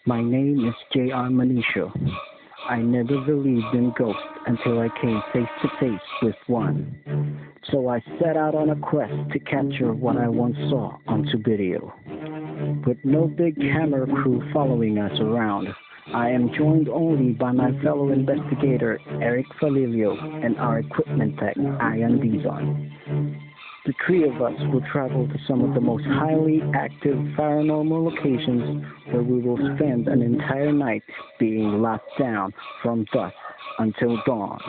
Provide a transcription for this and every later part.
My name is J.R. Manisho. I never believed in ghosts until I came face to face with one. So I set out on a quest to capture what I once saw onto video. With no big camera crew following us around, I am joined only by my fellow investigator, Eric Falilio, and our equipment tech, Ian Dizon. The three of us will travel to some of the most highly active paranormal locations where we will spend an entire night being locked down from dusk until dawn.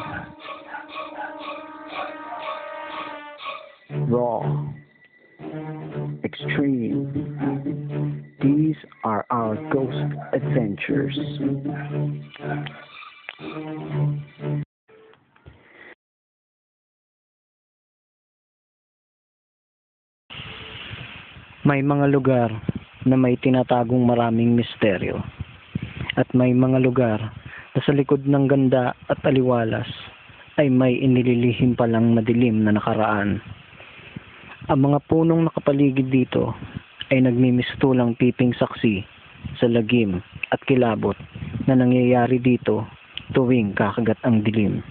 Raw. Extreme. These are our ghost adventures. May mga lugar na may tinatagong maraming misteryo. At may mga lugar na sa likod ng ganda at aliwalas ay may inililihim palang madilim na nakaraan. Ang mga punong nakapaligid dito ay nagmimistulang piping saksi sa lagim at kilabot na nangyayari dito tuwing kakagat ang dilim.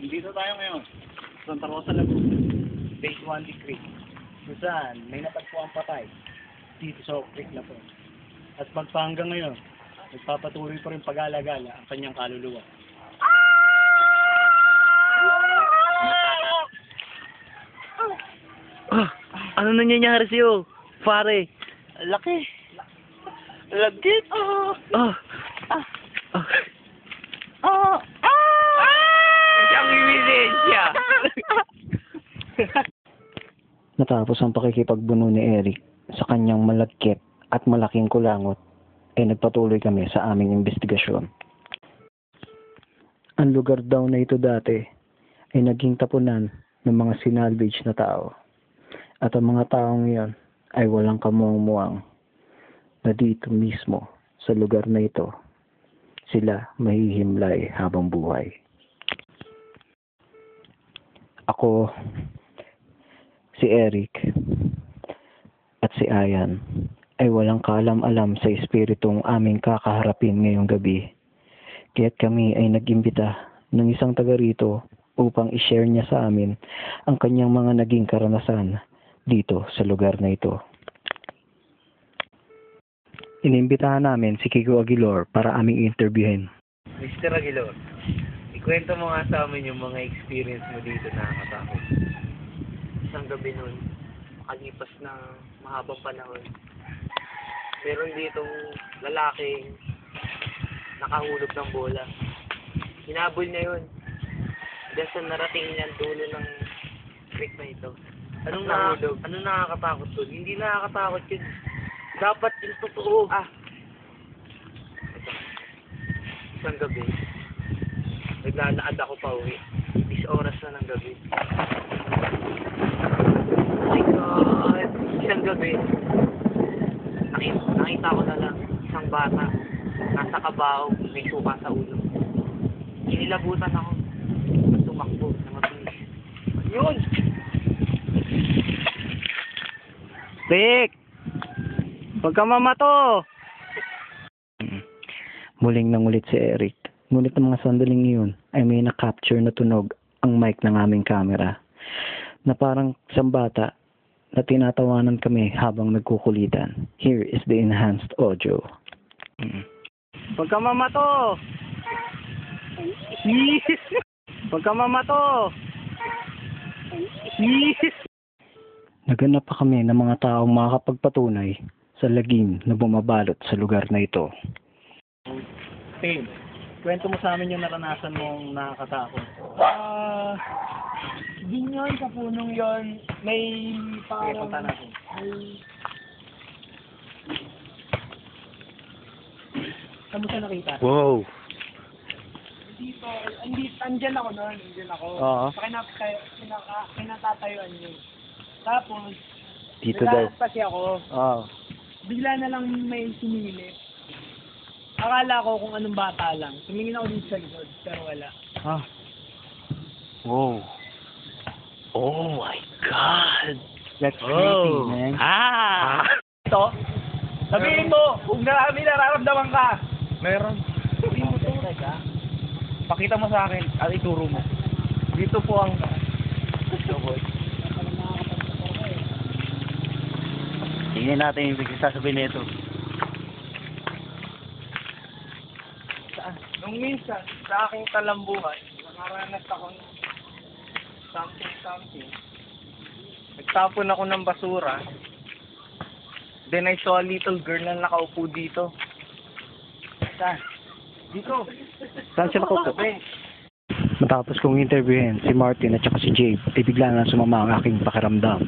Dito tayo ngayon, Santa Rosa, Laguna, Phase 1 Decree. Kung saan may natagpuan patay dito sa Oak Creek na po. At magpahanggang ngayon, nagpapatuloy pa rin pag-alagala ang kanyang kaluluwa. Ano nangyayari sa'yo, pare? Laki! Lagkit! Siyang ebidensya! Natapos ang pakikipagbuno ni Eric sa kanyang malagkit at malaking kulangot, ay nagpatuloy kami sa aming investigasyon. Ang lugar daw na ito dati ay naging tapunan ng mga sinalvage na tao. At ang mga taong iyon ay walang kamuang-muang na dito mismo sa lugar na ito sila mahihimlay habang buhay. Ako, si Eric at si Ian ay walang kaalam-alam sa espiritong aming kakaharapin ngayong gabi. Kaya't kami ay nag-imbita ng isang taga rito upang i-share niya sa amin ang kanyang mga naging karanasan dito sa lugar na ito. Inimbitahan namin si Kiko Aguilor para aming interviewin. Mr. Aguilor, ikwento mo nga sa amin yung mga experience mo dito na nakakatakot. Isang gabi nun, makalipas ng mahabang panahon, meron ditong lalaking nakahulog ng bola. Hinabol niya yun. Diyan sa narating niya ang dulo ng creek na ito. Anong nakakatakot doon? Hindi nakakatakot yun. Dapat yung totoo. Isang gabi, naglalakad ako pa uwi. 10 oras na ng gabi. Oh my God! Isang gabi, nakita ko na lang isang bata nasa kabaong may suka sa ulo. Inilabutan ako. Tumakbo na mabilis. Yun! Rick! Huwag ka mamato! Muling nangulit si Eric. Ngunit ng mga sandaling iyon ay may na-capture na tunog ang mic ng aming camera na parang isang bata na tinatawanan kami habang nagkukulitan. Here is the enhanced audio. Huwag ka mamato! Huwag ka mamato! Naganap pa kami ng mga taong makakapagpatunay sa lagim na bumabalot sa lugar na ito. Tim, kwento mo sa amin yung naranasan mong nakakatakot. Din yun, sa punong yun, may Sige, parang... punta natin. Saan mo siya nakita? Wow! Dito, andyan ako noon, andyan ako. Oo. Sa kinatatayuan niyo. Tapos, Dito daw. naglalakad kasi ako. Oo. Bigla na lang may sumingilip. Akala ko kung anong bata lang. Tumingin ako dito sa likod, pero wala. Wow. Oh my God! That's creepy, man. Ah! Ito, Sabihin mo, kung may nararamdaman ka. Meron. Sabihin mo to. Pakita mo sa akin at ituro mo. Dito po ang tingnan natin yung sasabihin nito. Nung minsan, sa aking talambuhan, nakaranas akong something. Nagtapon ako ng basura. Then I saw a little girl na nakaupo dito. Saan? Dito. Saan siya nakaupo? Sabi, Matapos kong interviewin si Martin at saka si Jade, ay bigla na sumama ang aking pakiramdam.